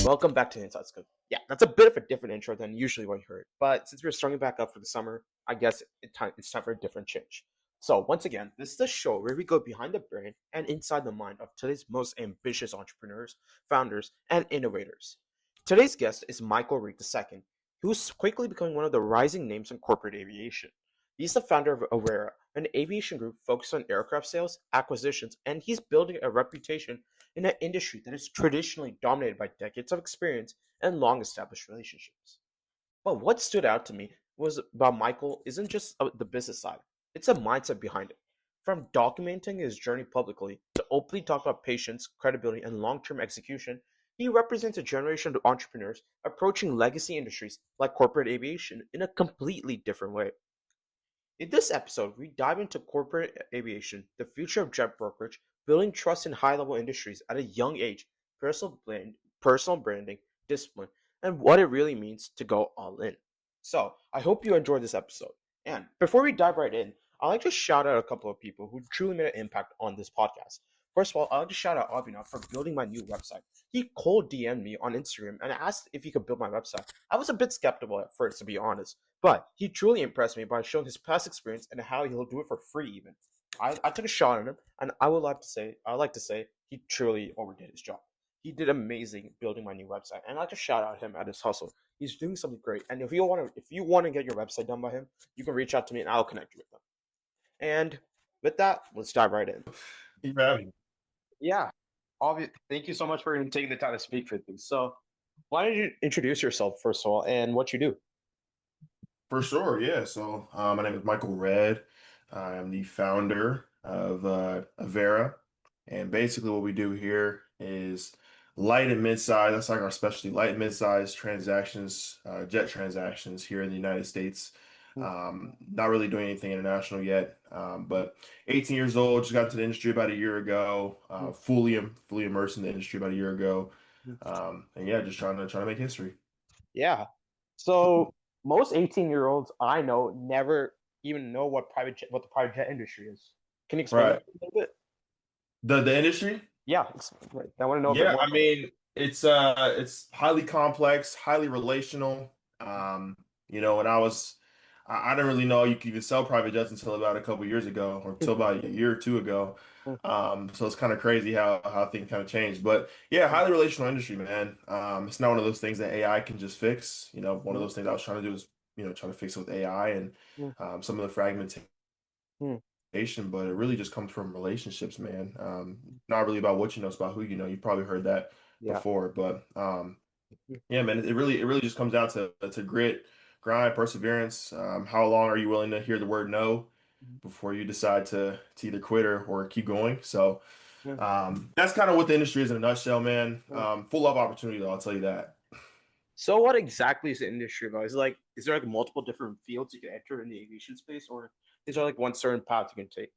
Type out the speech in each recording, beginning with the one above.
Welcome back to Inside Scoop. Yeah, that's a bit of a different intro than usually what you heard, but since we're starting back up for the summer, I guess it's time for a different change. So, once again, this is the show where we go behind the brain and inside the mind of today's most ambitious entrepreneurs, founders, and innovators. Today's guest is Michael Reed II, who's quickly becoming one of the rising names in corporate aviation. He's the founder of Avera, an aviation group focused on aircraft sales, acquisitions, and he's building a reputation in an industry that is traditionally dominated by decades of experience and long established relationships. But what stood out to me was about Michael isn't just the business side, it's a mindset behind it. From documenting his journey publicly to openly talk about patience, credibility, and long term execution, he represents a generation of entrepreneurs approaching legacy industries like corporate aviation in a completely different way. In this episode, we dive into corporate aviation, the future of jet brokerage, building trust in high-level industries at a young age, personal branding, discipline, and what it really means to go all in. So, I hope you enjoyed this episode. And before we dive right in, I'd like to shout out a couple of people who truly made an impact on this podcast. First of all, I'd like to shout out Abhinav for building my new website. He cold DM'd me on Instagram and asked if he could build my website. I was a bit skeptical at first, to be honest, but he truly impressed me by showing his past experience and how he'll do it for free even. I took a shot on him, and I like to say he truly overdid his job. He did amazing building my new website, and I like to shout out him at his hustle. He's doing something great, and if you want to get your website done by him, you can reach out to me, and I'll connect you with them. And with that, let's dive right in. You having? Yeah, thank you so much for taking the time to speak with me. So, why don't you introduce yourself first of all, and what you do? For sure, yeah. So my name is Michael Red. I'm the founder of Avera, and basically what we do here is light and mid-size. That's like our specialty, light and mid-size transactions, jet transactions here in the United States. Not really doing anything international yet, but 18 years old, just got into the industry about a year ago. Fully immersed in the industry about a year ago, and yeah, just trying to make history. Yeah. So most 18-year-olds I know never even know what the private jet industry is. Can you explain that Right. a little bit? The industry? Yeah, right. I want to know a bit Yeah, more I about it. mean, it's highly complex, highly relational. When I didn't really know you could sell private jets until about a couple years ago, or until about a year or two ago. So it's kind of crazy how things kind of changed. But yeah, highly relational industry, man. It's not one of those things that AI can just fix. One of those things I was trying to do is, trying to fix it with AI and some of the fragmentation, but it really just comes from relationships, man. Not really about what you know, it's about who you know. You probably heard that Yeah. before, but yeah, man, it really just comes down to grit, grind, perseverance. How long are you willing to hear the word no before you decide to either quit or keep going? So that's kind of what the industry is in a nutshell, man. Full of opportunity, though, I'll tell you that. So what exactly is the industry about? Is there like multiple different fields you can enter in the aviation space, or is there like one certain path you can take?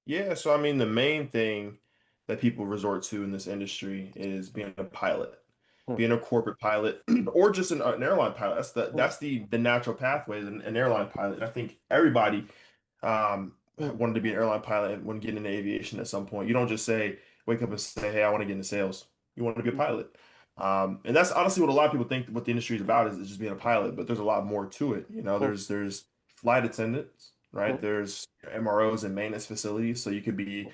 Yeah, so I mean, the main thing that people resort to in this industry is being a pilot, Hmm, being a corporate pilot, or just an airline pilot. That's the hmm, that's the the natural pathway, an airline pilot. And I think everybody hmm, wanted to be an airline pilot when getting into aviation at some point. You don't just wake up and say, "Hey, I want to get into sales." You want to be a hmm, pilot. And that's honestly what a lot of people think what the industry is about is just being a pilot, but there's a lot more to it. hmm, There's flight attendants, hmm, right? There's MROs and maintenance facilities, so you could be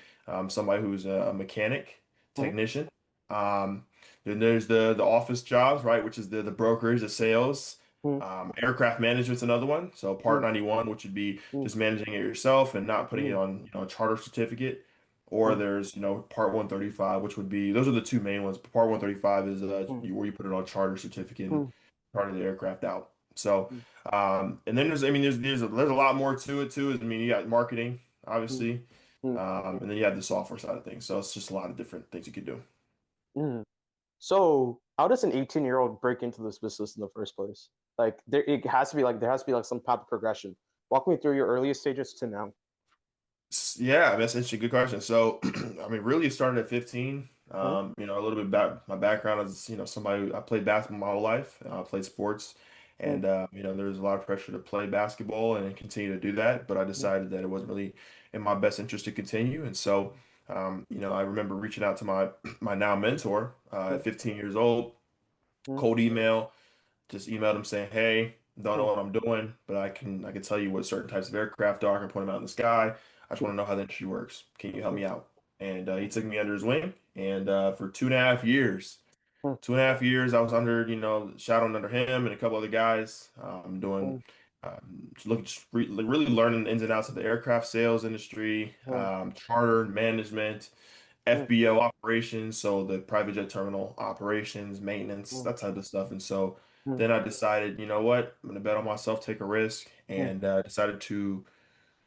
somebody who's a mechanic, hmm, technician. Um, then there's the office jobs, right, which is the brokerage, the sales. hmm, Aircraft management's another one. So Part hmm, 91, which would be hmm, just managing it yourself and not putting it hmm, on, a charter certificate. Or hmm, there's, Part 135, which would be those are the two main ones. Part 135 is hmm, where you put it on charter certificate and hmm, charter the aircraft out. So, hmm, and then I mean, there's a lot more to it too. I mean, you got marketing, hmm, obviously, hmm, and then you have the software side of things. So it's just a lot of different things you could do. hmm. So how does an 18-year-old break into this business in the first place? Like there has to be like some path of progression. Walk me through your earliest stages to now. Yeah, that's actually a good question. So, I mean, really, it started at 15. Hmm, A little bit about my background is, somebody I played basketball my whole life. I played sports, hmm, and there was a lot of pressure to play basketball and continue to do that. But I hmm, decided that it wasn't really in my best interest to continue, and so, I remember reaching out to my my now mentor hmm, at 15 years old. mm, cold email. Just emailed him saying, "Hey, don't know mm, what I'm doing, but I can tell you what certain types of aircraft are. I can point them out in the sky. I just want to know how the industry works. Can you help mm, me out?" And he took me under his wing, and for 2.5 years, mm, 2.5 years, I was under, shadowing under him and a couple other guys, doing, mm, just really learning the ins and outs of the aircraft sales industry, mm, charter management, mm, FBO operations, so the private jet terminal operations, maintenance, mm, that type of stuff. And so mm, then I decided, you know what, I'm gonna bet on myself, take a risk, mm, and decided to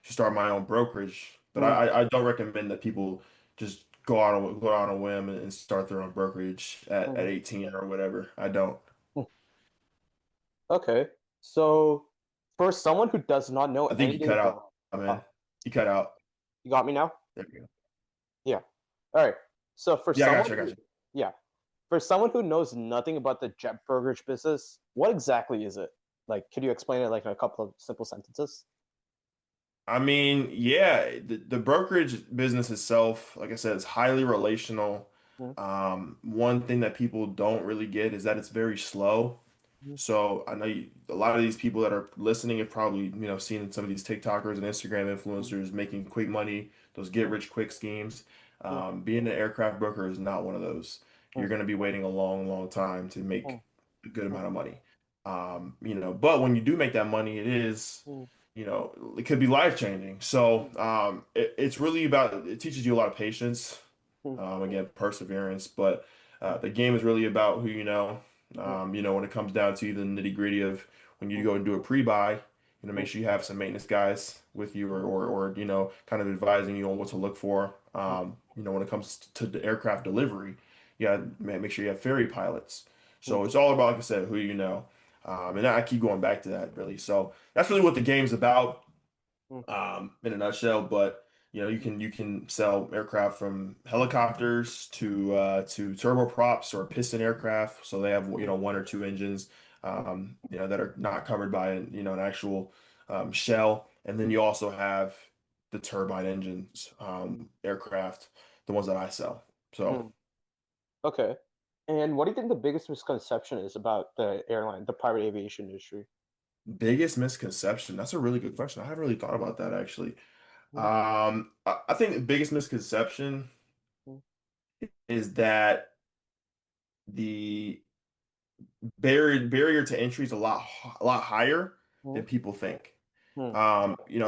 start my own brokerage. But mm, I don't recommend that people just go out on a whim and start their own brokerage at mm, 18 or whatever. I don't. mm. Okay. So for someone who does not know I think you anything cut out, about, man. oh, You cut out. you got me now? There you go. Yeah. All right. So for Yeah, I got someone you. I got who, you. yeah, for someone who knows nothing about the jet brokerage business, what exactly is it? Like, could you explain it like in a couple of simple sentences? I mean, yeah, the brokerage business itself, like I said, is highly relational. Mm, One thing that people don't really get is that it's very slow. mm, So I know a lot of these people that are listening have probably, seen some of these TikTokers and Instagram mm, influencers making quick money, those get mm, rich quick schemes. mm, Being an aircraft broker is not one of those. You're mm, going to be waiting a long, long time to mm, make a good mm, amount of money. But when you do make that money, mm, it could be life changing. So it's really about, it teaches you a lot of patience, mm, again, perseverance, but mm, the game is really about who you know. mm, When it comes down to the nitty gritty of when you mm, go and do a pre-buy, make mm, sure you have some maintenance guys with you mm, or kind of advising you on what to look for. mm, When it comes to the aircraft delivery, you gotta make sure you have ferry pilots. mm, So it's all about, like I said, who you know. And I keep going back to that really. So that's really what the game's about, mm, in a nutshell. But mm, you can sell aircraft from helicopters to turboprops or piston aircraft. So they have mm, one or two engines, mm, that are not covered by an actual shell. And then you also have the turbine engines, mm, aircraft, the ones that I sell. So mm. Okay. And what do you think the biggest misconception is about the airline, the private aviation industry? biggest misconception. That's a really good question. I haven't really thought about that actually. Mm, I think the biggest misconception mm, is that the barrier to entry is a lot higher mm, than people think. mm,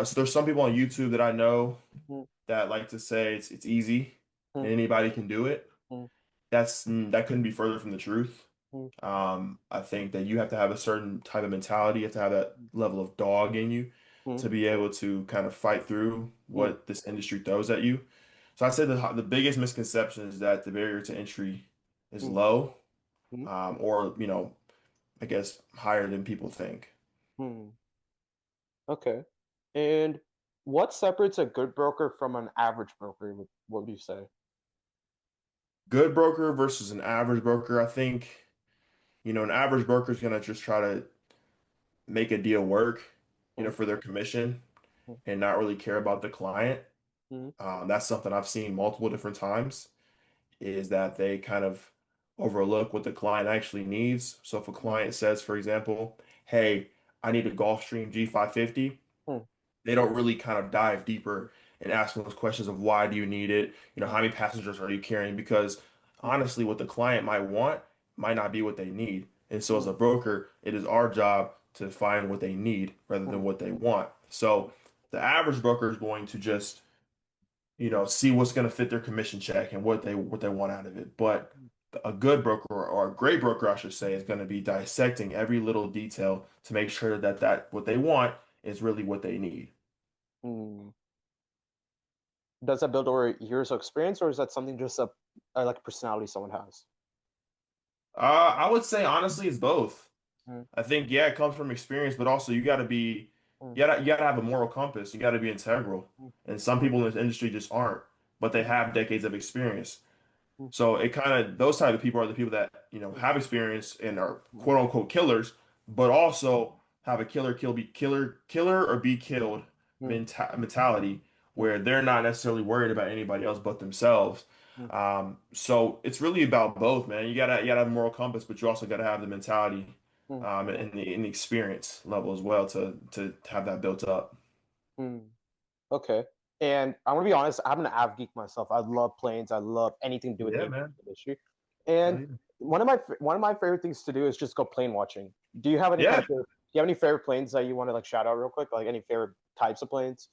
So there's some people on YouTube that I know mm, that like to say it's easy mm, and anybody can do it. mm, That couldn't be further from the truth. mm, I think that you have to have a certain type of mentality. You have to have that level of dog in you mm, to be able to kind of fight through mm, what this industry throws at you. So I said the biggest misconception is that the barrier to entry is mm, low, mm, or I guess higher than people think. mm. Okay. And what separates a good broker from an average broker? What would you say? Good broker versus an average broker. I think, an average broker is gonna just try to make a deal work, Mm, for their commission mm, and not really care about the client. mm, That's something I've seen multiple different times, is that they kind of overlook what the client actually needs. So if a mm, client says, for example, "Hey, I need a Gulfstream G550," mm, they don't really kind of dive deeper and ask those questions of why do you need it? mm, How many passengers are you carrying? Because honestly, what the client might want might not be what they need. And so as mm, a broker, it is our job to find what they need rather than mm, what they want. mm, So the average broker is going to just, see what's going to fit their commission check and what they want out of it. But a good broker, or a great broker, I should say, is going to be dissecting every little detail to make sure that what they want is really what they need. mm. Does that build over years of experience, or is that something just like a personality someone has? I would say honestly, it's both. Mm, I think, yeah, it comes from experience, but also mm, you gotta have a moral compass. You gotta be integral. mm, And some people in this industry just aren't, but they mm, have decades of experience. mm, So it kind of, those type of people are the people that, mm, have experience and are mm, quote unquote killers, but also have a killer or be killed mm, mentality mm, where they're not necessarily worried about anybody else but themselves. mm, So it's really about both, man. You gotta have a moral compass, but you also gotta have the mentality, mm, and the experience level as well to have that built up. mm. Okay. And I'm gonna be honest, I'm an av geek myself. I love planes. I love anything to do with the Yeah, aviation man. industry. Oh, And yeah. one of my favorite things to do is just go plane watching. Do you have any kind Yeah. of favorite, do you have any favorite planes that you want to like shout out real quick? Like any favorite types of planes?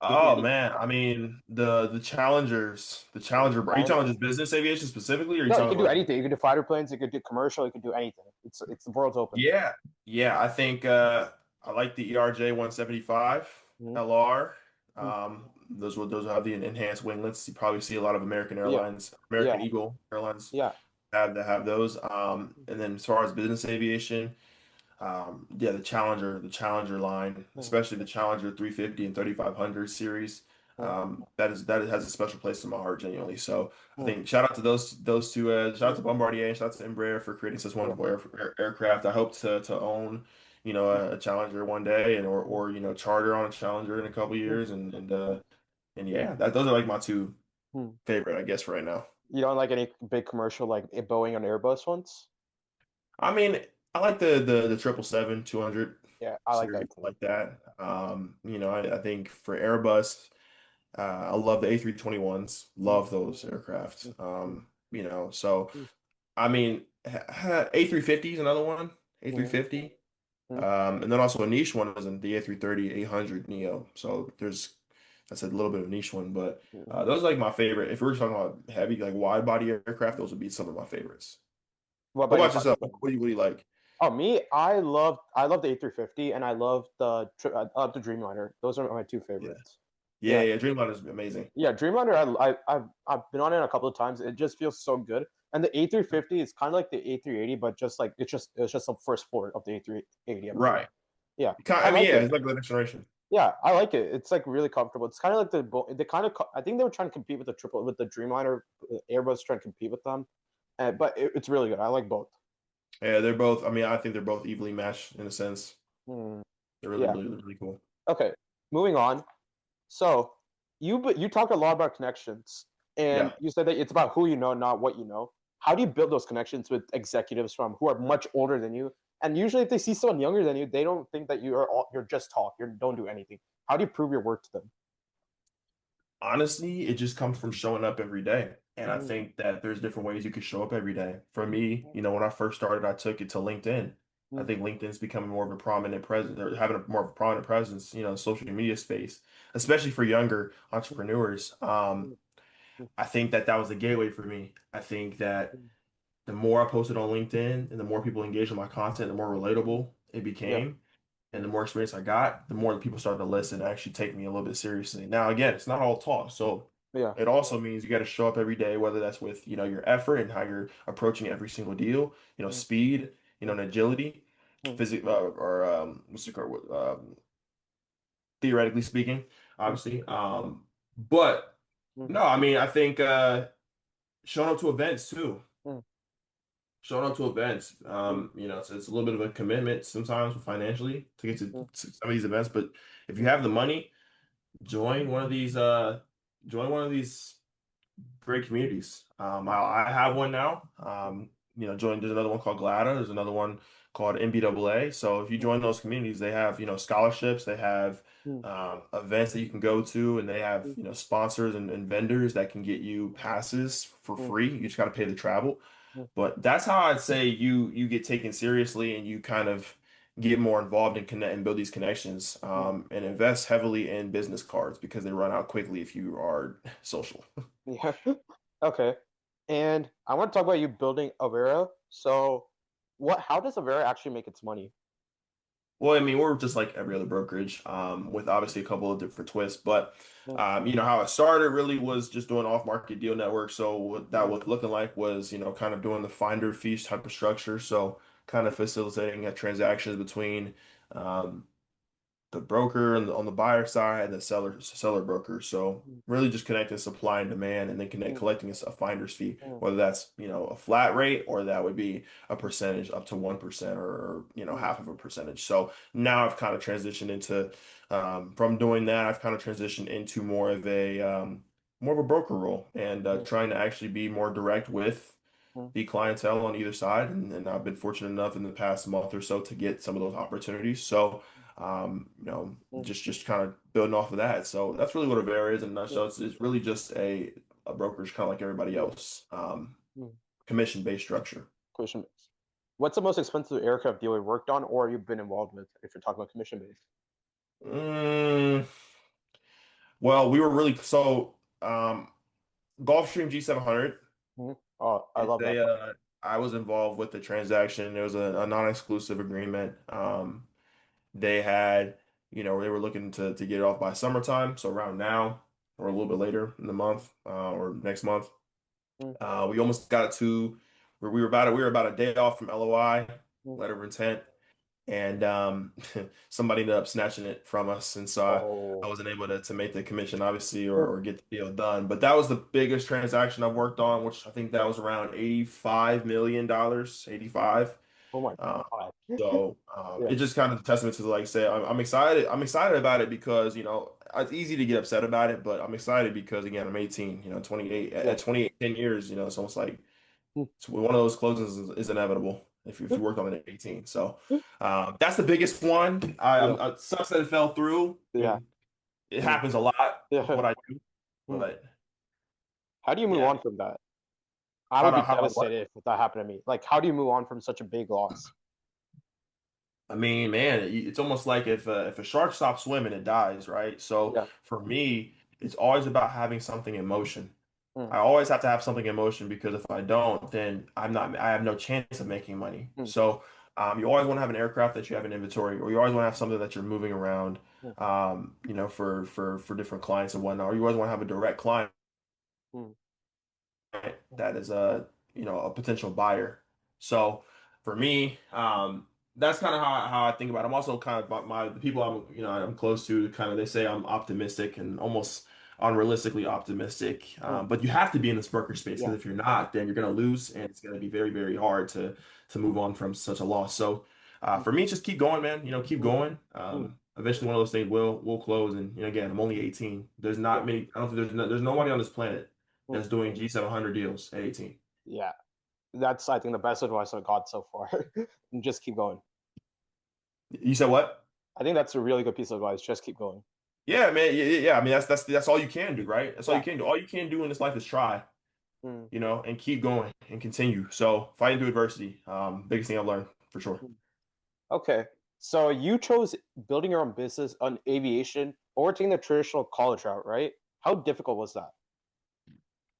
Could be Oh any man, I mean the Challengers, the Challenger. Are you talking Challengers. just business aviation specifically, or are you No, you talking could do like? anything. You could do fighter planes. You could do commercial. You could do anything. It's the world's open. Yeah, yeah. I think I like the ERJ 175 Mhm. LR. Mhm. Those will have the enhanced winglets. You probably see a lot of American Yeah, Airlines, yeah, American Eagle Airlines yeah. have those. And then as far as business aviation. Yeah, the Challenger line, Mhm. especially the Challenger 350 and 3500 series, Mhm. that has a special place in my heart, genuinely. So I Mhm. think shout out to those two, shout out to Bombardier, and shout out to Embraer for creating such Yeah. wonderful aircraft. I hope to own, a Challenger one day, and or charter on a Challenger in a couple years, and yeah, those are like my two Mhm. favorite, I guess, for right now. You don't like any big commercial like Boeing and Airbus ones? I mean, I like the 777 200 Yeah, I like series that too. like that. I think for Airbus, I love the A321s. Mhm. Love those aircraft. Mhm. So I mean, A350 is another one. Mhm. A350. Mhm. And then also a niche one is in the A330 800 Neo. So that's a little bit of a niche one, but Mhm. those are like my favorite. If we were talking about heavy, like wide body aircraft, those would be some of my favorites. What What about you, about yourself? fighter? What do you like? Oh, me, I love the A350 and I love the Dreamliner. Those are my two Yeah. favorites. Yeah, Yeah, yeah, Dreamliner is amazing. yeah, Dreamliner. I've been on it a couple of times. It just feels so good. And the A350 is kind of like the A380, but just like it's just the first floor of the A380. I believe. Right. Yeah, I I mean, like yeah, it. it's like the next generation. Yeah, I like it. It's like really comfortable. It's kind of like they kind of I think they were trying to compete with the Dreamliner. Airbus trying to compete with them, but it's really good. I like both. Yeah, they're both. I mean, I think they're both evenly matched in a sense. Hmm. They're really, Yeah. really, really cool. Okay. Moving on. So you talked a lot about connections, and Yeah. you said that it's about who you know, not what you know. How do you build those connections with executives from who are much older than you? And usually, if they see someone younger than you, they don't think that you're just talk. You don't do anything. How do you prove your work to them? Honestly, it just comes from showing up every day. And I Mm, think that there's different ways you can show up every day. For me, when I first started, I took it to LinkedIn. I mm, think LinkedIn's becoming more of a prominent presence, or having a more of a prominent presence, social media space, especially for younger entrepreneurs. mm, mm, I think that was a gateway for me. I think that mm, the more I posted on LinkedIn and the more people engaged with my content, the more relatable it yeah, became. And the more experience I got, the more the people started to listen and actually take me a little bit seriously. Now, again, it's not all talk. So yeah, it also means you got to show up every day, whether that's with, your effort and how you're approaching every single deal, mm, speed, mm, and agility, mm, physic or what's it called? Theoretically speaking, mm, obviously. But mm, no, I mean, I think showing up to events too. mm, Showing up to events, mm, it's a little bit of a commitment sometimes financially to get mm, to some of these events. But if you mm, have the money, join one of these join one of these great communities. I have one now. There's another one called GLADA. There's another one called NBAA. So if you mm, join those communities, they have, scholarships, they have mm, events that you can go to, and they have, mm, sponsors and vendors that can get you passes for mm, free. You just got to pay the travel. mm, But that's how I'd say you get taken seriously and you kind of get more involved and connect and build these connections, mm. and invest heavily in business cards because they run out quickly if you are social. Yeah. Okay. And I want to talk about you building Avera. So, how does Avera actually make its money? Well, I mean, we're just like every other brokerage, with obviously a couple of different twists. But Mm, how it started really was just doing off-market deal network. So what that mm, was looking like was, kind of doing the finder fees type of structure. So kind of facilitating transactions between um, the broker on the buyer side and the seller broker. So mm, really just connecting supply and demand, and then mm, collecting a finder's fee, mm, whether that's a flat rate or that would be a percentage up to 1% or mm, half of a percentage. So now I've kind of transitioned into from doing that, I've kind of transitioned into more of a broker role and Mm, trying to actually be more direct with mm, the clientele on either side. And I've been fortunate enough in the past month or so to get some of those opportunities. So, mm, just kind of building off of that. So that's really what Avera is in a mm, nutshell. It's really just a brokerage kind of like everybody mm, else, mm. commission-based structure. Commission based. What's the most expensive aircraft deal you worked on or you've been involved with if you're talking about commission based? Mm, well, we were really so Gulfstream G700. Mhm. Oh, I It's love that car. I was involved with the transaction. It was a non-exclusive agreement. They had, they were looking to get it off by summertime, so around now or a little bit later in the month, or next month. Mm, We almost got it to where we were about a day off from LOI, mm. letter of intent, and somebody ended up snatching it from us, and so I Oh, wasn't able to make the commission, obviously, or, mm. or get the deal done. But that was the biggest transaction I've worked on, which I think that was around $85 million, 85. Oh my Um, God. so Yeah. it's just kind of a testament to, like I say, I'm excited. I'm excited about it because it's easy to get upset about it, but I'm excited because again I'm 18. 28 Yeah. at 28, 10 years. It's almost like Mm, one of those closings is inevitable if you mm, work on it at 18. So that's the biggest one. yeah. It sucks that it fell through. I Yeah. mean, it Mm, happens a lot with yeah. what I do, Mm. but How do you move yeah. on from that? I How would do be how do I what? devastated if that happened to me. Like, how do you move on from such a big loss? I mean, man, it's almost like if a shark stops swimming, it dies, right? So Yeah. for me, it's always about having something in motion. Mm, I always have to have something in motion because if I don't, then I have no chance of making money. mm, So you always want to have an aircraft that you have in inventory, or you always want to have something that you're moving around, mm, for different clients and whatnot. Or you always want to have a direct client mm, that is a potential buyer. So for me, that's kind of how I think about it. I'm also kind of about the people I'm close to kind of they say I'm optimistic and almost unrealistically optimistic. mm. But you have to be in this broker space Yeah. because if you're not, then you're going to lose and it's going to be very, very hard to move on from such a loss. So Mm, for me, just keep going, man. Keep mm, going. mm, Eventually one of those things will close. And again, I'm only 18. There's yeah. not many. I don't think there's nobody on this planet Mm, that's doing G700 deals at 18. yeah. That's, I think, the best advice I've got so far. And just keep going. You said what? I think that's a really good piece of advice. Just keep going. Yeah, man. Yeah, yeah, yeah. I mean, that's all you can do, right? That's all Yeah. you can do. All you can do in this life is try, Mm, and keep going and continue. So fighting through adversity, biggest thing I've learned for sure. mm. Okay. So you chose building your own business on aviation or taking the traditional college route, right? How difficult was that?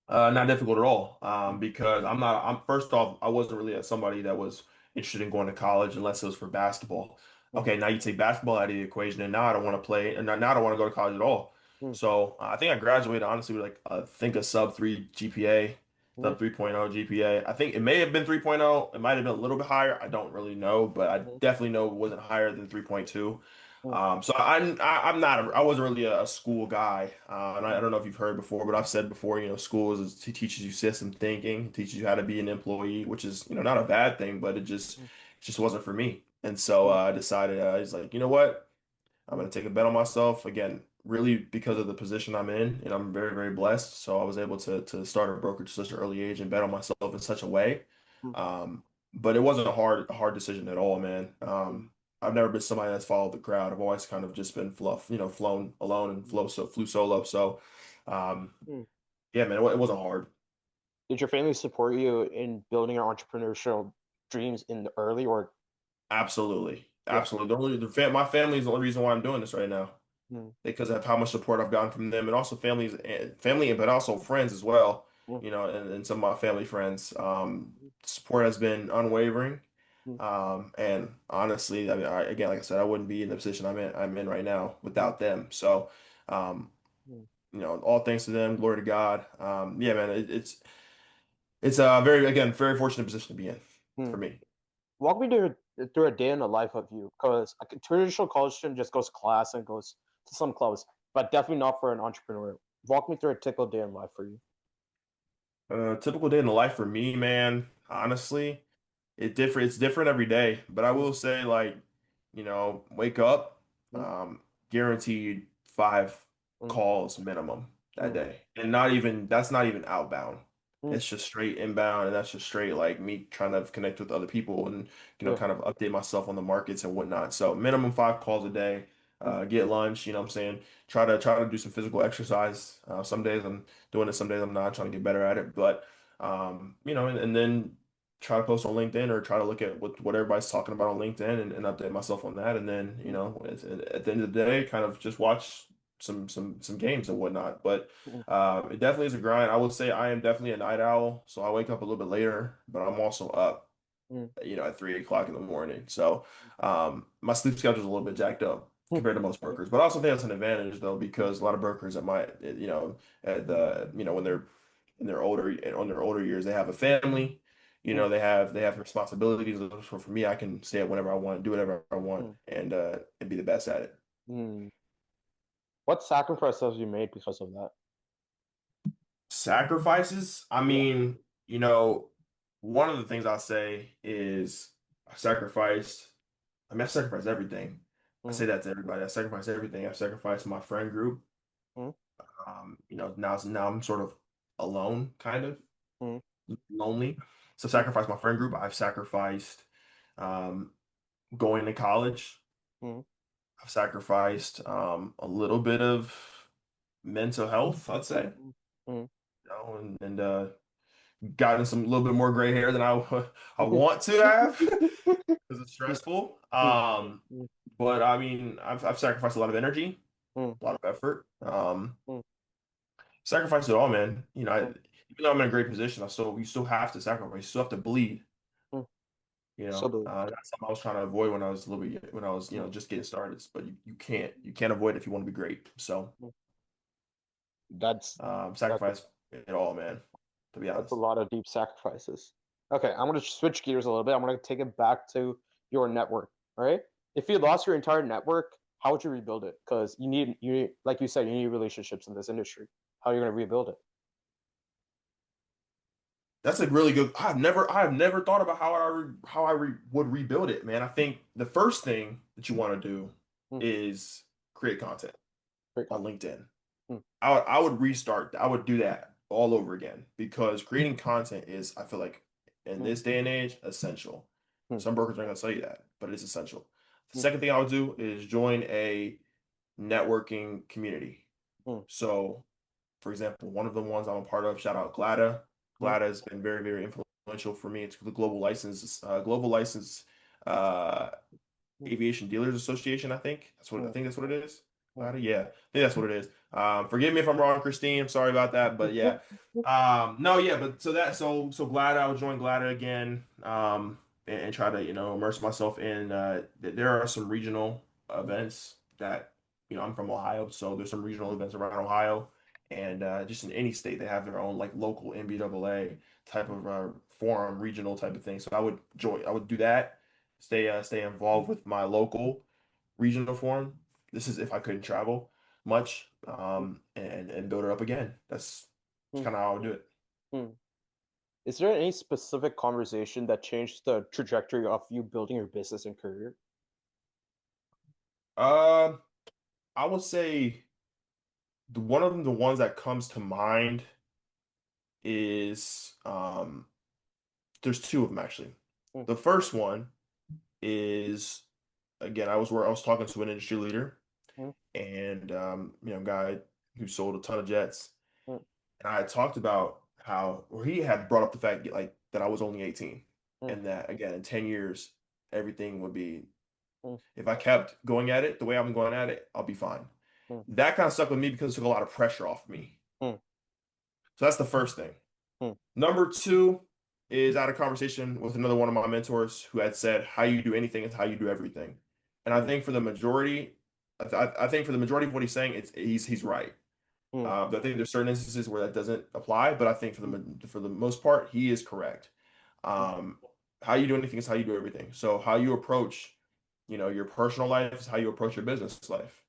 Not difficult at all. Mm, Because I'm first off, I wasn't really somebody that was interested in going to college unless it was for basketball. mm, Okay, now you take basketball out of the equation, and now I don't want to play, and now I don't want to go to college at all. mm, So I think I graduated honestly with like I think a sub 3 GPA, mm, sub 3.0 GPA. I think it may have been 3.0. It might have been a little bit higher. I don't really know, but I mm, definitely know it wasn't higher than 3.2. mm, So I'm not I wasn't really a school guy, and I don't know if you've heard before, but I've said before, school it teaches you system thinking, it teaches you how to be an employee, which is not a bad thing, but it just wasn't for me, and so mm, I decided I was like, you know what, I'm mm, gonna take a bet on myself again, really because of the position I'm in, and I'm very very blessed, so I was able to start a brokerage at such an early age and bet on myself in such a way. mm, Um, but it wasn't a hard decision at all, man. mm, I've never been somebody that's followed the crowd. I've always kind of just been flown alone and flew solo. So, um, mm. yeah, man, it wasn't hard. Did your family support you in building your entrepreneurial dreams in the early or Absolutely, yeah? absolutely. My family is the only reason why I'm doing this right now Mm, because of how much support I've gotten from them, and also family, but also friends as well. mm, And some of my family friends. Support has been unwavering. mm, And honestly, I mean, again, like I said, I wouldn't be in the position I'm in right now mm, without them. So, um, mm, all thanks to them, glory to God. Yeah, man, it's a very fortunate position to be in for mm. me. Walk me through a day in the life of you, because a traditional college student just goes to class and goes to some clubs, but definitely not for an entrepreneur. Walk me through a typical day in life for you. Typical day in the life for me, man. Honestly, it's different every day. But I Mm, will say, like, wake up, mm, guaranteed five mm, calls minimum. that mm, day. And not even that's not even outbound. mm, It's just straight inbound, and that's just straight like me trying to connect with other people and yeah, kind of update myself on the markets and whatnot. So minimum 5 calls a day. mm, Get lunch, what I'm saying? Try to do some physical exercise. Some days I'm doing it, some days I'm not, trying to get better at it. But and then try to post on LinkedIn or try to look at what everybody's talking about on LinkedIn and update myself on that. And then, mm, at the end of the day, kind of just watch some games and whatnot. But mm, it definitely is a grind. I would say I am definitely a night owl, so I wake up a little bit later, but I'm also up, mm, at 3 o'clock in the morning. So my sleep schedule is a little bit jacked up mm, compared to most brokers. But I also think that's an advantage though, because a lot of brokers that might, when they're in their older years, they have a family, mm, they have responsibilities. So for me, I can stay up whenever I want, do whatever I want, mm, and be the best at it. mm. What sacrifices have you made because of that? Sacrifices? I Yeah. mean, one of the things I'll say is I sacrificed, I sacrificed everything. I Mm, say that to everybody. I sacrificed everything. I sacrificed my friend group. mm, Now I'm sort of alone, kind of mm, lonely. So mm, sacrifice my friend group. I've sacrificed um, going to college. mm, I've sacrificed a little bit of mental health, I'd say. mm, mm. And gotten some little bit more gray hair than I want to have because it's Mm, stressful. mm, mm, But I mean, I've sacrificed a lot of energy, mm, a lot of effort. mm, Sacrificed it all, man. mm, Even though I'm in a great position, you still have to sacrifice. You still have to bleed. mm. So the That's something I was trying to avoid when I was a little bit when I was mm, just getting started. But you can't avoid it if you want to be great. So mm. that's that's sacrifice it all, man. To be That's a honest. lot of deep sacrifices. Okay, I'm gonna switch gears a little bit. I'm gonna take it back to your network. All right. If you lost your entire network, how would you rebuild it? Because like you said, you need relationships in this industry. How are you gonna rebuild it? That's a really good. I've never thought about how would rebuild it, man. I think the first thing that you want to do Mm, is create content great on content. LinkedIn. Mm, I would restart. I would do that all over again because mm, creating content is, I feel like, in mm, this day and age, essential. mm, Some brokers aren't gonna tell you that, but it's essential. The mm, second thing I would do is join a networking community. mm, So, for example, one of the ones I'm a part of, shout out Glada. mm, Glada has been very, very influential for me. It's the global license uh, mm, Aviation Dealers Association, I mm, think that's what it is. mm, Yeah, I think that's what it is. Forgive me if I'm wrong, Christine. I'm sorry about that, but yeah. No, yeah, but so glad I would join Glad again. And try to, immerse myself in there are some regional events that, I'm from Ohio, so there's some regional events around Ohio and just in any state they have their own like local NBAA type of forum, regional type of thing. So I would do that, stay involved with my local regional forum. This is if I couldn't travel much, and build it up again. That's mm, kind of how I would do it. mm. Is there any specific conversation that changed the trajectory of you building your business and career? Um, I would say one of them, the ones that comes to mind is there's two of them actually. Mm, The first one is again, I was talking to an industry leader mm, and guy who sold a ton of jets. mm, And I had talked about how, or he had brought up the fact like that I was only 18 mm, and that again in 10 years everything would be, mm, if I kept going at it the way I'm going at it, I'll be fine. mm, That kind of stuck with me because it took a lot of pressure off me. mm, So that's the first thing. mm, Number two is I had a conversation with another one of my mentors who had said, "How you do anything is how you do everything." And I mm, think for the majority, I think for the majority of what he's saying, he's right. mm, I think there's certain instances where that doesn't apply, but I think for the most part, he is correct. mm, Um, how you do anything is how you do everything. So how you approach, your personal life is how you approach your business life.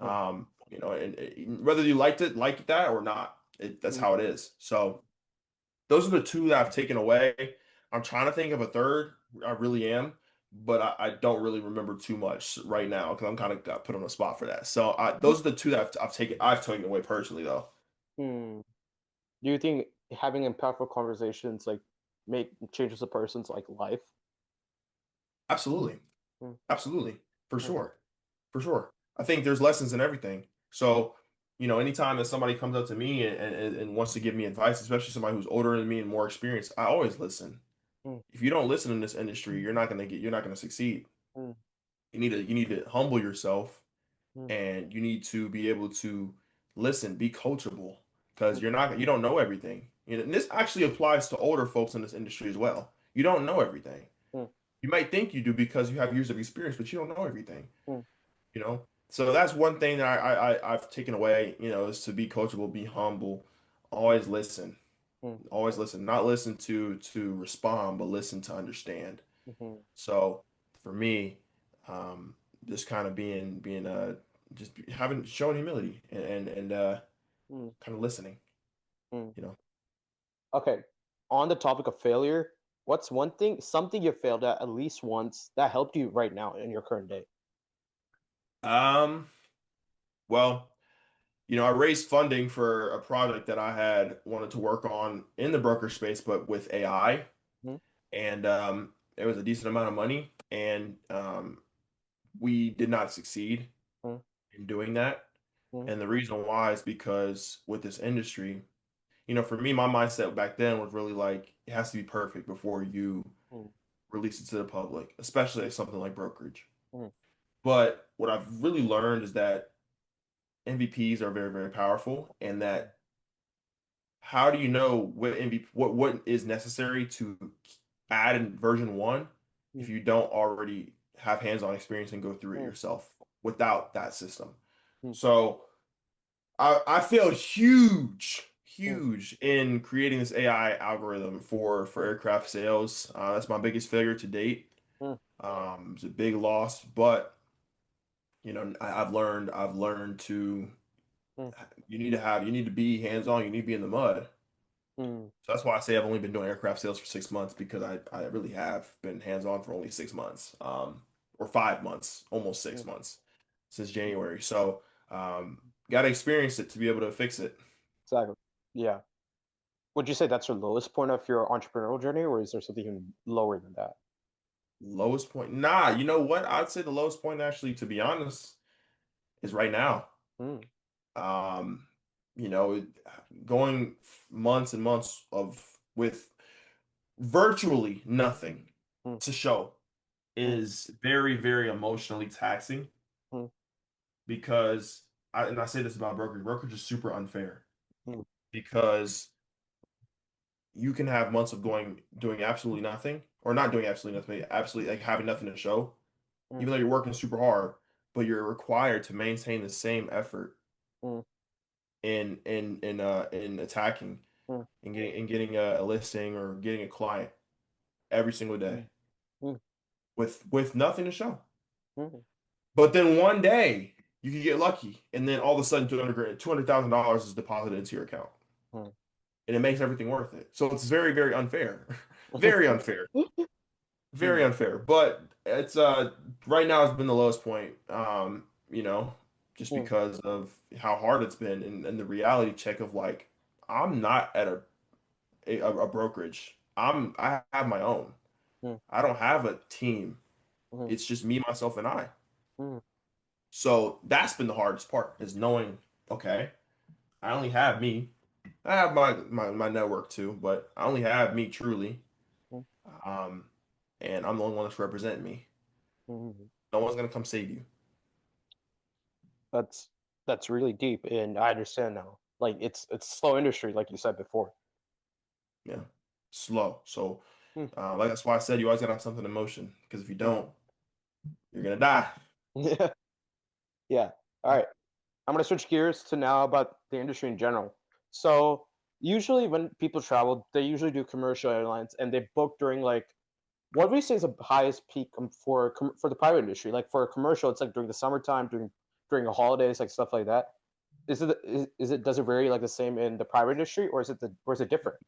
mm, And whether you liked that or not, that's mm, how it is. So those are the two that I've taken away. I'm trying to think of a third. I really am, but I don't really remember too much right now because I'm kind of got put on the spot for that. So those are the two that I've taken away personally, though. Hmm. Do you think having impactful conversations like make changes a person's like life? Absolutely. Hmm. Absolutely. For Hmm. sure. For sure. I think there's lessons in everything. So, anytime that somebody comes up to me and wants to give me advice, especially somebody who's older than me and more experienced, I always listen. Hmm. If you don't listen in this industry, you're not gonna succeed. Hmm. You need to humble yourself, Hmm. and you need to be able to listen, be coachable, Hmm. because you don't know everything. And this actually applies to older folks in this industry as well. You don't know everything. Hmm. You might think you do because you have years of experience, but you don't know everything. Hmm. So that's one thing that I've taken away, is to be coachable, be humble, Hmm. Hmm. always listen, not listen to respond, but listen to understand. Hmm. So for me, um, just kind of being just having showing humility and Hmm. kind of listening, Hmm. you know. Okay. On the topic of failure, what's one thing, something you failed at least once that helped you right now in your current day? Um, well, I raised funding for a project that I had wanted to work on in the broker space, but with AI. Hmm. And it was a decent amount of money, and we did not succeed Hmm. in doing that. Hmm. And the reason why is because with this industry, for me, my mindset back then was really like it has to be perfect before you Hmm. release it to the public, especially like something like brokerage. Hmm. But what I've really learned is that MVPs are very, very powerful, and Hmm. that how do you know what MVP, what is necessary to add in version one Hmm. if you don't already have hands-on experience and go through it Hmm. yourself without that system? Hmm. So I feel huge, Hmm. huge in creating this AI algorithm for Hmm. aircraft sales. That's my biggest failure to date. Hmm. It's a big loss, but I've learned to Hmm. you need to be hands-on. You need to be in the mud. Hmm. So that's why I say I've only been doing aircraft sales for 6 months because I really have been hands-on for only 6 months, or 5 months, almost Hmm. 6 months since Hmm. January. So got to experience it to be able to fix it. Exactly. Yeah. Would you say that's your lowest point of your entrepreneurial journey, or is there something even lower than that? Lowest point? Nah, you know what? I'd say the lowest point actually, to be honest, is right now. Hmm. Um, going months and months of with virtually nothing Hmm. to show Hmm. is very, very emotionally taxing Hmm. because I say this about brokerage. Brokerage is super unfair Hmm. because you can have months of doing absolutely nothing or not doing absolutely nothing, absolutely like having nothing to show, Hmm. even though you're working super hard, but you're required to maintain the same effort Hmm. in attacking Hmm. and getting a listing or getting a client every single day Hmm. Hmm. with nothing to show. Hmm. But then one day you can get lucky, and then all of a sudden $200,000 is deposited into your account, Hmm. and it makes everything worth it. So it's very, very unfair, very unfair, very Hmm. unfair. But it's right now it's been the lowest point. Just Hmm. because of how hard it's been, and the reality check of like I'm not at a brokerage. I have my own. Hmm. I don't have a team. Hmm. It's just me, myself, and I. Hmm. So that's been the hardest part is knowing, okay, I only have me. I have my network too, but I only have me truly. Hmm. Um, and I'm the only one that's representing me. Hmm. No one's gonna come save you. That's that's really deep, and I understand now. Like it's a slow industry, like you said before. Yeah. Slow. So Hmm. like that's why I said you always gotta have something in motion. Because if you Hmm. don't, you're gonna die. Yeah. Yeah. All right. I'm gonna switch gears to now about the industry in general. So usually when people travel, they usually do commercial airlines, and they book during like what we say is the highest peak for the private industry. Like for a commercial, it's like during the summertime, during the holidays, like stuff like that. Is it does it vary like the same in the private industry, or is it different?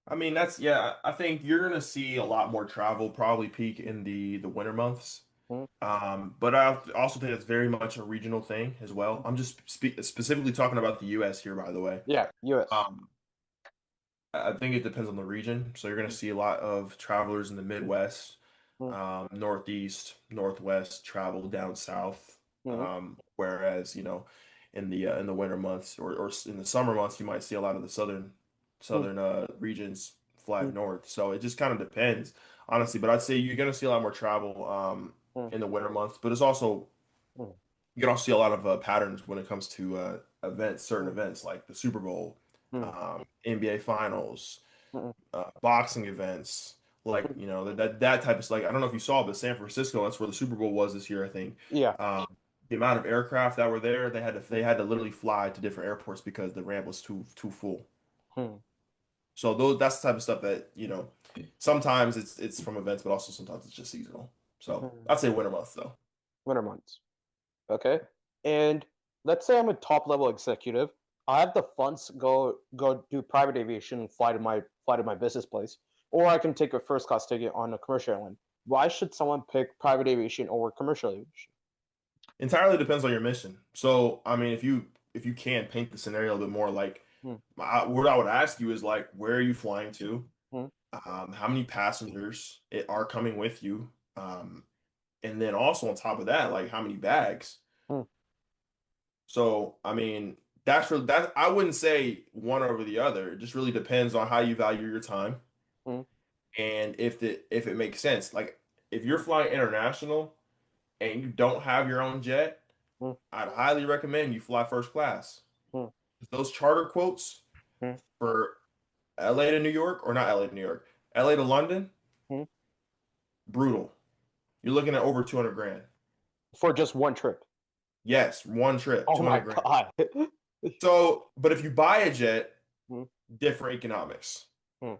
I mean, that's yeah, I think you're gonna see a lot more travel probably peak in the winter months. Mm, But I also think it's very much a regional thing as well. I'm just specifically talking about the U.S. here, by the way. yeah, US. Um, I think it depends on the region. So you're going to Mm, see a lot of travelers in the Midwest, mm, Northeast, Northwest travel down south. mm, Whereas, in the winter months or in the summer months, you might see a lot of the mm, southern regions fly mm, north. So it just kind of depends, honestly. But I'd say you're going to see a lot more travel mm, in the winter months. But it's also mm, you can also see a lot of patterns when it comes to events, certain mm, events like the Super Bowl, mm, NBA Finals, mm, boxing events, like mm. that type of like I don't know if you saw, but San Francisco, that's where the Super Bowl was this year, I think. Yeah. The amount of aircraft that were there, Mm, they had to literally fly to different airports because the ramp was too full. mm, So that's the type of stuff that sometimes it's from events, but also sometimes it's just seasonal. So mm. I'd say winter months though. Winter months. Okay. And let's say I'm a top level executive. I have the funds to go do private aviation and fly to my business place, or I can take a first class ticket on a commercial airline. Why should someone pick private aviation over commercial aviation? Entirely depends on your mission. So, I mean, if you can paint the scenario a bit more, like Hmm, what I would ask you is like, where are you flying to? hmm, How many passengers are coming with you? And then also on top of that, like how many bags? hmm, So, I mean, that I wouldn't say one over the other. It just really depends on how you value your time hmm, and if it makes sense. Like if you're flying international and you don't have your own jet, hmm, I'd highly recommend you fly first class. hmm, Those charter quotes hmm, for LA to New York, or not LA to New York, LA to London, hmm. brutal. You're looking at over 200 grand. For just one trip. Yes, one trip, Oh 200 my grand. god. So, but if you buy a jet, Hmm, different economics. hmm,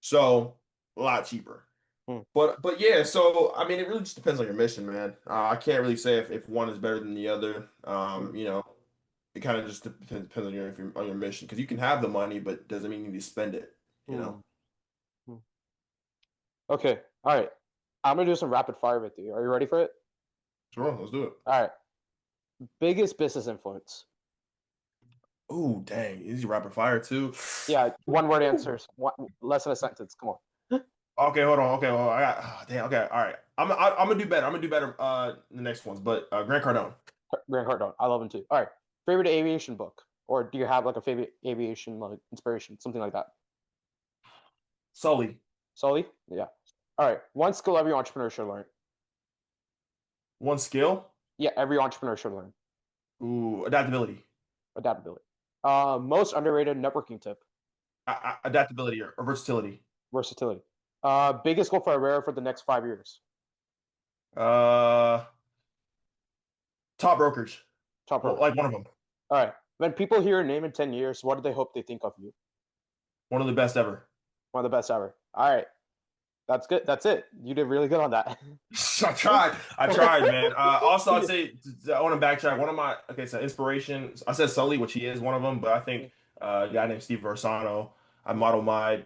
So, a lot cheaper. hmm, But yeah, so I mean, it really just depends on your mission, man. I can't really say if one is better than the other. hmm, It kind of just depends on your mission because you can have the money, but doesn't mean you need to spend it. You hmm, know. hmm. Okay. All right. I'm gonna do some rapid fire with you. Are you ready for it? Sure, let's do it. All right. Biggest business influence. Oh, dang. Is he rapid fire too? Yeah, one word Woo. answers. One, less than a sentence. Come on. Okay, hold on. Okay, well, I got. Oh, damn. Okay, all right. I'm gonna do better. I'm gonna do better. The next ones, but Grant Cardone, Grant Cardone. I love him too. All right. Favorite aviation book, or do you have like a favorite aviation like inspiration, something like that? Sully, Sully. Yeah. All right. One skill every entrepreneur should learn. one skill. Yeah, every entrepreneur should learn. Ooh, adaptability. Adaptability. Most underrated networking tip. Adaptability or versatility. Versatility. Biggest goal for Avera for the next 5 years. Uh, top brokerage. Top Well, row. like one of them. All right. When people hear your name in 10 years, what do they hope they think of you? One of the best ever. One of the best ever. All right. That's good. That's it. You did really good on that. I tried. I tried, man. Also, I'd say I want to backtrack. One of my okay, so inspiration. I said Sully, which he is one of them, but I think a guy named Steve Versano. I model my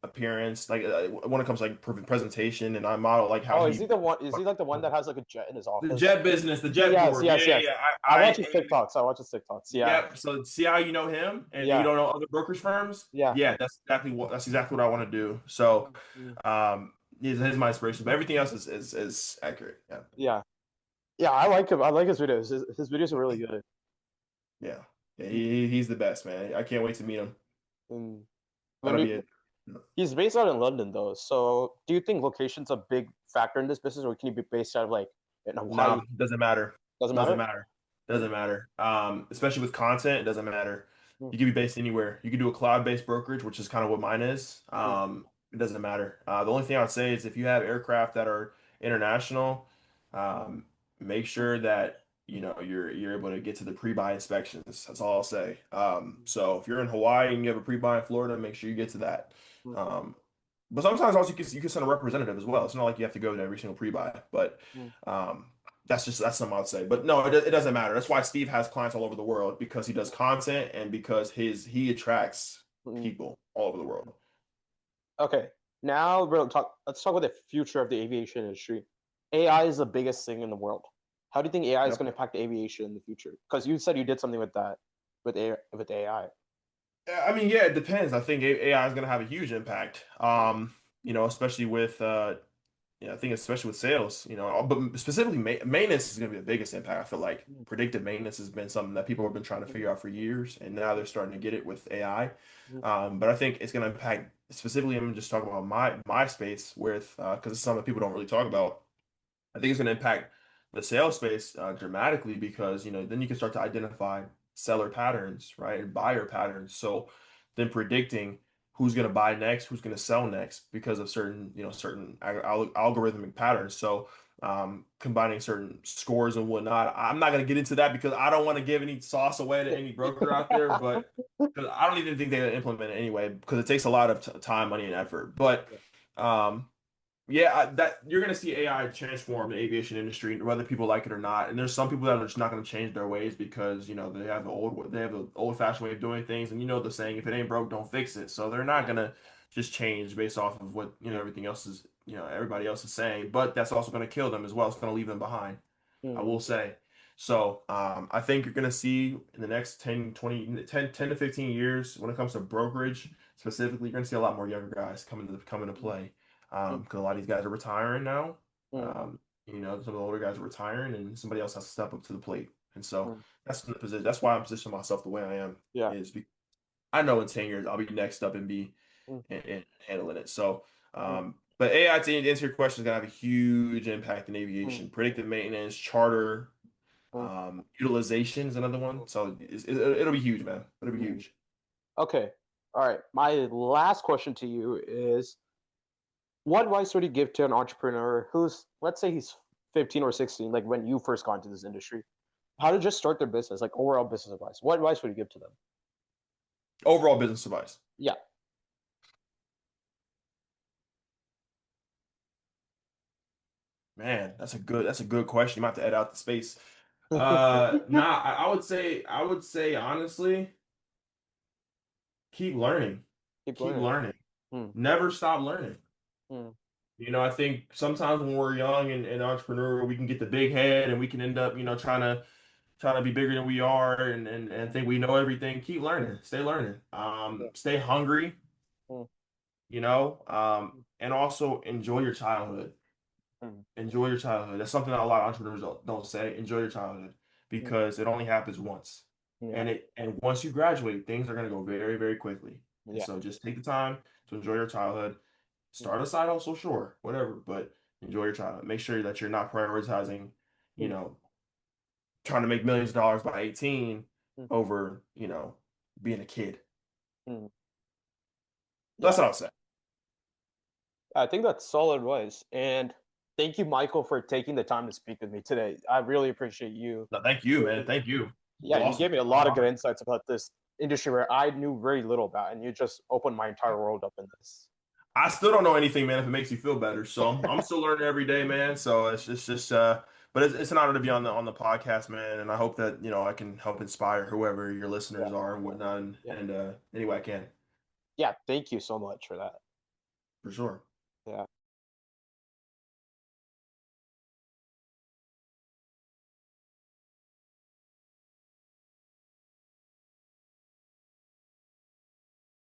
appearance like when it comes to like presentation, and I model like how Oh, is he he the one? Is he like the one that has like a jet in his the office? jet business, the jet Yes, board. Yeah, yes, yeah, yes. yeah. I watch his TikToks. I watch his TikToks. Yeah, Yep. So see how you know him, and you yeah, don't know other brokerage firms. yeah. Yeah, that's exactly what I want to do. So, Mm, he's my inspiration, but everything else is accurate. Yeah, yeah, yeah. I like him. I like his videos. His videos are really good. yeah, yeah. He's the best, man. I can't wait to meet him. And when That'll we, be it. he's based out in London though, so do you think location's a big factor in this business, or can you be based out of like in Nah, Hawaii? doesn't matter. Doesn't Doesn't matter. matter. Mm, Doesn't matter. Especially with content, it doesn't matter. mm, You can be based anywhere. You can do a cloud-based brokerage, which is kind of what mine is. mm, It doesn't matter. The only thing I would say is if you have aircraft that are international, um, make mm, sure that you're able to get to the pre-buy inspections. That's all I'll say. So if you're in Hawaii and you have a pre-buy in Florida, make sure you get to that. mm, Um, but sometimes also you can send a representative as well. It's not like you have to go to every single pre-buy, but mm, um, that's something I'd say. But no, it doesn't matter. That's why Steve has clients all over the world because he does content and because he attracts mm. people all over the world. Okay, now let's talk about the future of the aviation industry. AI is the biggest thing in the world. How do you think AI is Yep. going to impact aviation in the future? Because you said you did something with that, with AI. I mean, yeah, it depends. I think AI is going to have a huge impact. Especially with yeah, I think especially with sales, but specifically maintenance is going to be the biggest impact. I feel like Mm, predictive maintenance has been something that people have been trying to figure out for years, and now they're starting to get it with AI. mm, But I think it's going to impact specifically. I'm just talking about my space with because it's something that people don't really talk about. I think it's going to impact the sales space dramatically because then you can start to identify seller patterns, right, and buyer patterns. So then predicting who's going to buy next, who's going to sell next because of certain algorithmic patterns. So combining certain scores and whatnot. I'm not going to get into that because I don't want to give any sauce away to any broker out there, but because I don't even think they're going to implement it anyway because it takes a lot of time, money, and effort. But um, yeah, that you're going to see AI transform the aviation industry, whether people like it or not. And there's some people that are just not going to change their ways because they have the old-fashioned way of doing things, and the saying, if it ain't broke, don't fix it. So they're not going to just change based off of what everything else is everybody else is saying. But that's also going to kill them as well. It's going to leave them behind. I mm, will say. So I think you're going to see in the next 10 to 15 years, when it comes to brokerage specifically, you're going to see a lot more younger guys come into play. mm, Because a lot of these guys are retiring now. mm, Some of the older guys are retiring, and somebody else has to step up to the plate. And so mm. that's the position. That's why I'm positioning myself the way I am. Yeah. Is because I know in 10 years I'll be next up and be Mm, and handling it. So, mm, but AI to answer your question is gonna have a huge impact in mm, aviation. Predictive maintenance, charter, mm, utilization is another one. So it'll be huge, man. It'll be mm. huge. Okay. All right. My last question to you is, what advice would you give to an entrepreneur who's, let's say he's 15 or 16, like when you first got into this industry, how to just start their business, like overall business advice? What advice would you give to them? Overall business advice. Yeah. Man, that's a good question. You might have to edit out the space. Nah, I would say honestly, keep learning. Keep Keep learning. learning. Mm, Never stop learning. mm, I think sometimes when we're young and entrepreneurial, we can get the big head and we can end up, trying to be bigger than we are and think we know everything. Keep learning. Stay learning. yeah. Stay hungry, Mm, and also enjoy your childhood. mm, Enjoy your childhood. That's something that a lot of entrepreneurs don't say. Enjoy your childhood mm, because it only happens once. yeah. And once you graduate, things are going to go very, very quickly. And Yeah. so just take the time to enjoy your childhood. Mm, Start a side hustle, sure, whatever, but enjoy your childhood. Make sure that you're not prioritizing, you mm, know, trying to make millions of dollars by 18 mm, over, being a kid. mm. That's Yeah. what I'll say. I think that's solid advice. And thank you, Michael, for taking the time to speak with me today. I really appreciate you. No, thank you, man. Thank you. It was Yeah, you awesome. gave me a I was lot of good honored. insights about this industry where I knew very little about, and you just opened my entire world up in this. I still don't know anything, man, if it makes you feel better. So I'm still learning every day, man. So it's just but it's an honor to be on the podcast, man. And I hope that, I can help inspire whoever your Yeah, listeners are and whatnot. yeah, And any way I can, yeah. Thank you so much for that. for sure. Yeah.